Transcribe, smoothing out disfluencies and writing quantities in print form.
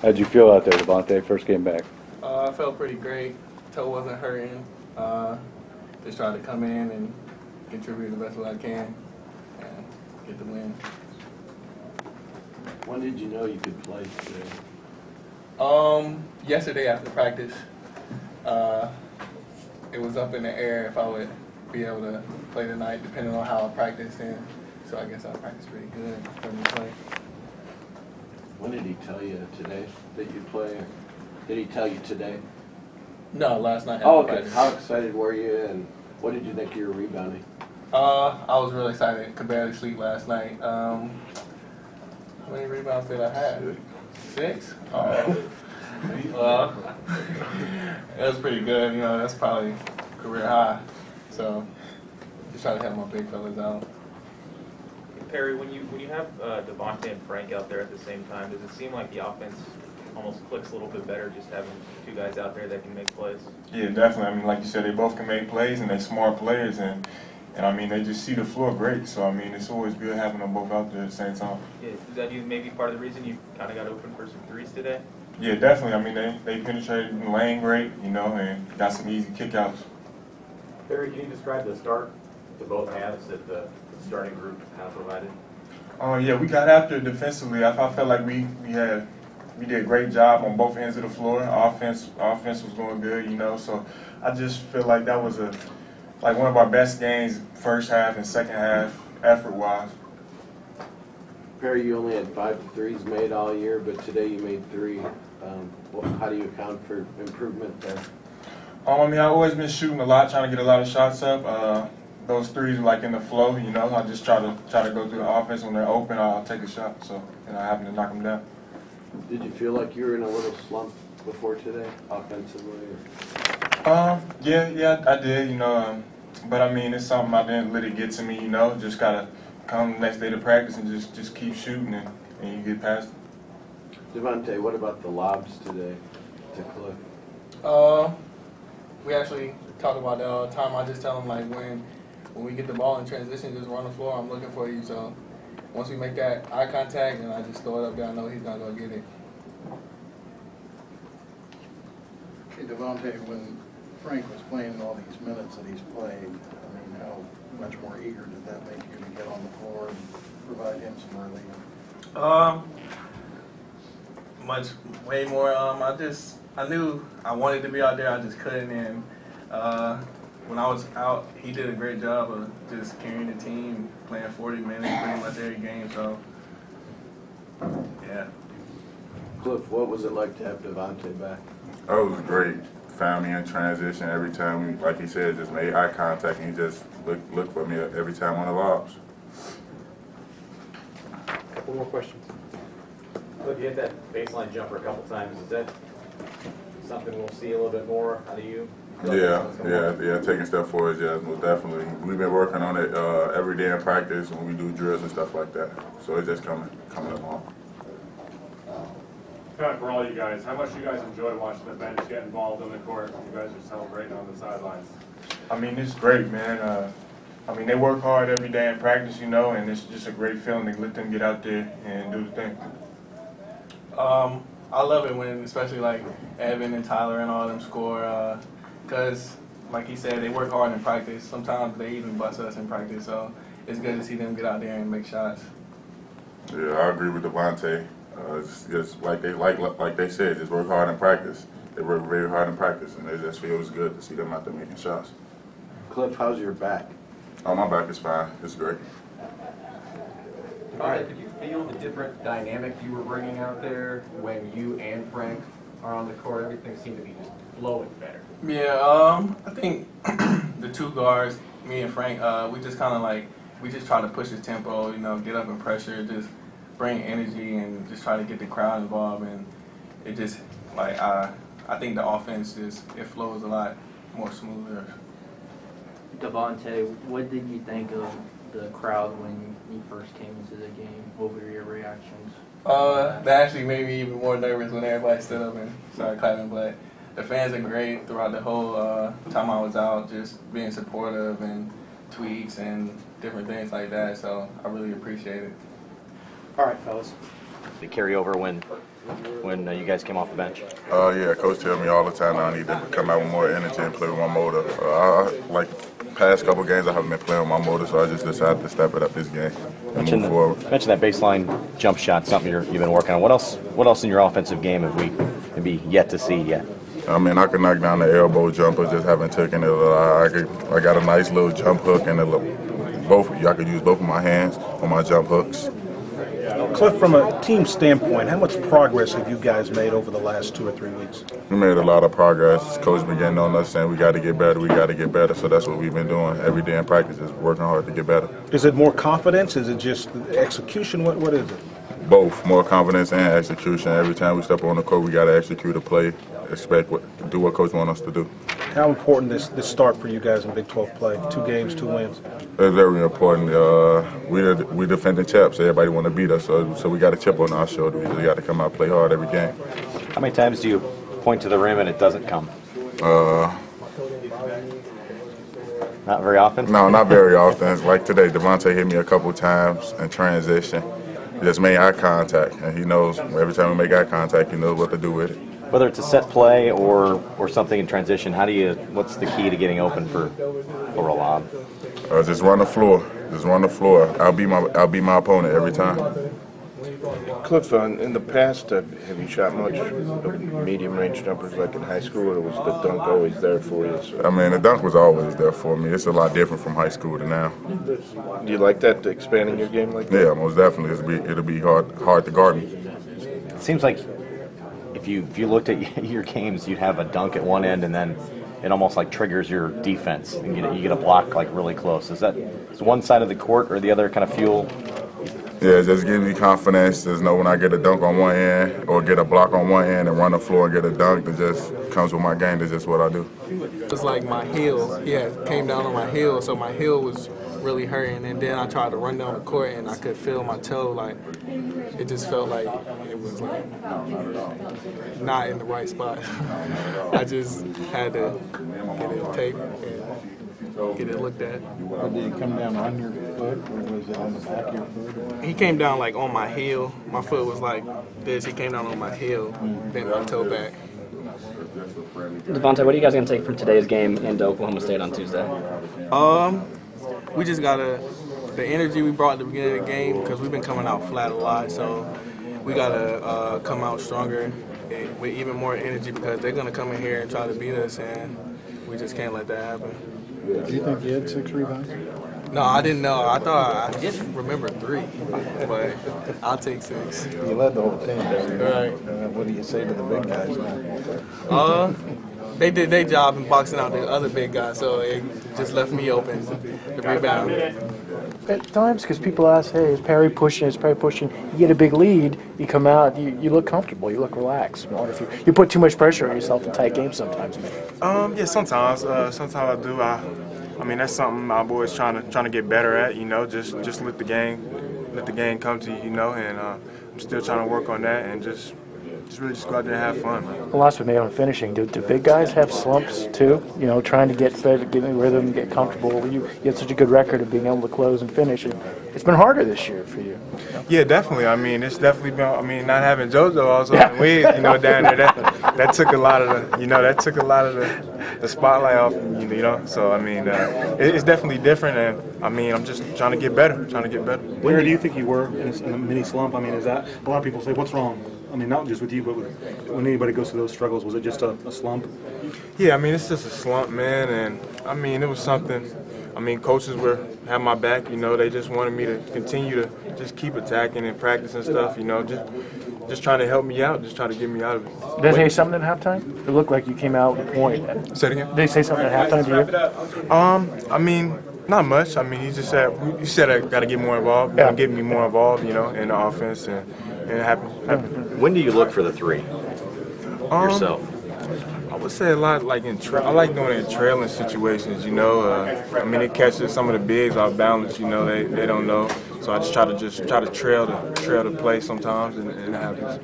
How'd you feel out there, Devonte, first game back? I felt pretty great. Toe wasn't hurting. Just tried to come in and contribute the best way I can and get the win. When did you know you could play today? Yesterday after practice, it was up in the air if I would be able to play tonight, depending on how I practiced. And so I guess I practiced pretty good for me to play. When did he tell you today that you'd play? Or did he tell you today? No, last night. Oh, okay. Practice. How excited were you, and what did you think of your rebounding? I was really excited. Could barely sleep last night. How many rebounds did I have? 6? Oh. Well, it was pretty good. You know, that's probably career high. So just try to help my big fellas out. Perry, when you have Devonte and Frank out there at the same time, does it seem like the offense almost clicks a little bit better just having two guys out there that can make plays? Yeah, definitely. I mean, like you said, they both can make plays, and they're smart players, and I mean, they just see the floor great. So, I mean, it's always good having them both out there at the same time. Yeah, is that maybe part of the reason you kind of got open for some threes today? Yeah, definitely. I mean, they penetrated the lane great, you know, and got some easy kickouts. Barry, can you describe the start to both halves that the starting group kind of provided? Yeah, we got after it defensively. I felt like we did a great job on both ends of the floor. Offense was going good, you know. So I just feel like that was one of our best games, first half and second half, effort-wise. Perry, you only had 5 threes made all year, but today you made 3. How do you account for improvement there? I mean, I've always been shooting a lot, trying to get a lot of shots up. Those threes are like in the flow, you know. I just try to go through the offense. When they're open, I'll take a shot. So, and I happen to knock them down. Did you feel like you were in a little slump before today, offensively? Yeah, I did, you know. But I mean, it's something I didn't let it get to me, you know. Just gotta come the next day to practice and just keep shooting, and you get past it. Devonte, what about the lobs today to Cliff? We actually talk about that all the time. I just tell them, like, when we get the ball in transition, just run the floor. I'm looking for you. So once we make that eye contact, and I just throw it up there, I know he's not going to get it. Hey, Devonte, when Frank was playing all these minutes that he's played, I mean, how much more eager did that make you to get on the floor and provide him some relief? Way more. I knew I wanted to be out there. I just couldn't. And when I was out, he did a great job of just carrying the team, playing 40 minutes pretty much every game. So, yeah. Cliff, what was it like to have Devonte back? Oh, it was great. Found me in transition every time. Like he said, just made eye contact, and he just looked for me every time on the lobs. A couple more questions. Look, you hit that baseline jumper a couple times. Is that something we'll see a little bit more out of you? Yeah, taking a step forward, yeah, most definitely. We've been working on it every day in practice when we do drills and stuff like that. So it's just coming along. Kind of for all you guys, how much do you guys enjoy watching the bench get involved on the court? You guys are celebrating on the sidelines. I mean, it's great, man. I mean, they work hard every day in practice, you know, and it's just a great feeling to let them get out there and do the thing. I love it when, especially like Evan and Tyler and all them score, because, like he said, they work hard in practice. Sometimes they even bust us in practice, so it's good to see them get out there and make shots. Yeah, I agree with Devonte. Just like they said, just work hard in practice. They work very hard in practice, and it just feels good to see them out there making shots. Cliff, how's your back? Oh, my back is fine. It's great. All right. Did you feel the different dynamic you were bringing out there when you and Frank are on the court? Everything seemed to be just flowing better. Yeah, I think the two guards, me and Frank, we just kind of we just try to push the tempo, you know, get up in pressure, just bring energy and just try to get the crowd involved. And it just, I think the offense it flows a lot more smoother. Devonte, what did you think of the crowd when you first came into the game? What were your reactions? That actually made me even more nervous when everybody stood up and started clapping. But the fans are great throughout the whole time I was out, just being supportive and tweets and different things like that. So I really appreciate it. All right, fellas. The carryover when you guys came off the bench? Yeah, coach tell me all the time I need to come out with more energy and play with my motor. Like past couple games, I haven't been playing with my motor, so I just decided to step it up this game and move forward. Mention that baseline jump shot, something you've been working on. What else in your offensive game have we maybe yet to see yet? I mean, I can knock down the elbow jumper, just haven't taken it. I got a nice little jump hook, and I could use both of my hands on my jump hooks. Cliff, from a team standpoint, how much progress have you guys made over the last 2 or 3 weeks? We made a lot of progress. Coach been getting on us saying we got to get better, so that's what we've been doing every day in practice, is working hard to get better. Is it more confidence? Is it just execution? What is it? Both, more confidence and execution. Every time we step on the court, we got to execute a play, do what coach wants us to do. How important is this start for you guys in Big 12 play? 2 games, 2 wins. It's very important. We defending champs. Everybody want to beat us, so we got a chip on our shoulder. We just got to come out and play hard every game. How many times do you point to the rim and it doesn't come? Not very often? No, not very often. Like today, Devonte hit me a couple times in transition. He just made eye contact, and he knows every time we make eye contact, he knows what to do with it. Whether it's a set play or something in transition, what's the key to getting open for a lob? Just run the floor. Just run the floor. I'll be my opponent every time. Cliff, in the past, have you shot much medium-range jumpers like in high school, or was the dunk always there for you? So? I mean, the dunk was always there for me. It's a lot different from high school to now. Do you like that, expanding your game like that? Yeah, most definitely. It'll be hard to guard me. It seems like if you looked at your games, you'd have a dunk at one end, and then it almost like triggers your defense, and you get a block like really close. Is one side of the court or the other kind of fuel? Yeah, it just gives me confidence. Just know when I get a dunk on one end or get a block on one end and run the floor and get a dunk, that just comes with my game. That's just what I do. It was like my heel. Yeah, came down on my heel, so my heel was really hurting. And then I tried to run down the court, and I could feel my toe. Like it just felt like it was like not in the right spot. I just had to get it taped and get it looked at. But did he come down on your foot, or was it on the back of your foot? He came down like on my heel. My foot was like this. He came down on my heel, then my toe back. Devonte, what are you guys going to take from today's game into Oklahoma State on Tuesday? We just gotta the energy we brought at the beginning of the game, because we've been coming out flat a lot. So we gotta come out stronger with even more energy, because they're gonna come in here and try to beat us, and we just can't let that happen. Do you think you had 6 rebounds? No, I didn't know. I thought I just remembered 3, but I'll take 6. You led the whole team. Right. What do you say to the big guys now? They did their job in boxing out the other big guys, so it just left me open to rebound. At times, because people ask, hey, is Perry pushing? You get a big lead, you come out, you look comfortable, you look relaxed. I wonder if you put too much pressure on yourself in tight games sometimes, maybe. Yeah, sometimes. Sometimes I do. I mean, that's something my boys trying to get better at. You know, just let the game come to you. You know, and I'm still trying to work on that and just really go out there and have fun. The last one, maybe on finishing. Do big guys have slumps too? You know, trying to get fed, get in rhythm, get comfortable. You had such a good record of being able to close and finish, and it's been harder this year for you. Yeah, definitely. I mean, it's definitely been. I mean, not having JoJo also in the league, you know, down there, that took a lot of the spotlight off, you know. So I mean, it's definitely different, and I mean, I'm just trying to get better. Where do you think you were in a mini slump? I mean, is that a lot of people say, what's wrong? I mean, not just with you, but when anybody goes through those struggles, was it just a slump? Yeah, I mean, it's just a slump, man, and I mean, it was something. I mean, coaches had my back, you know. They just wanted me to continue to just keep attacking and practice and stuff, you know, just trying to help me out, just trying to get me out of it. Did they say something at halftime? It looked like you came out with a point. Say it again? Did they say something at halftime to you? I mean, not much. I mean, he said I got to get more involved, get me more involved, you know, in the offense, and it happened. When do you look for the 3 yourself? I would say a lot like I like doing it in trailing situations, you know. I mean, it catches some of the bigs off balance, you know. They don't know, so I just try to trail the play sometimes, and it happens.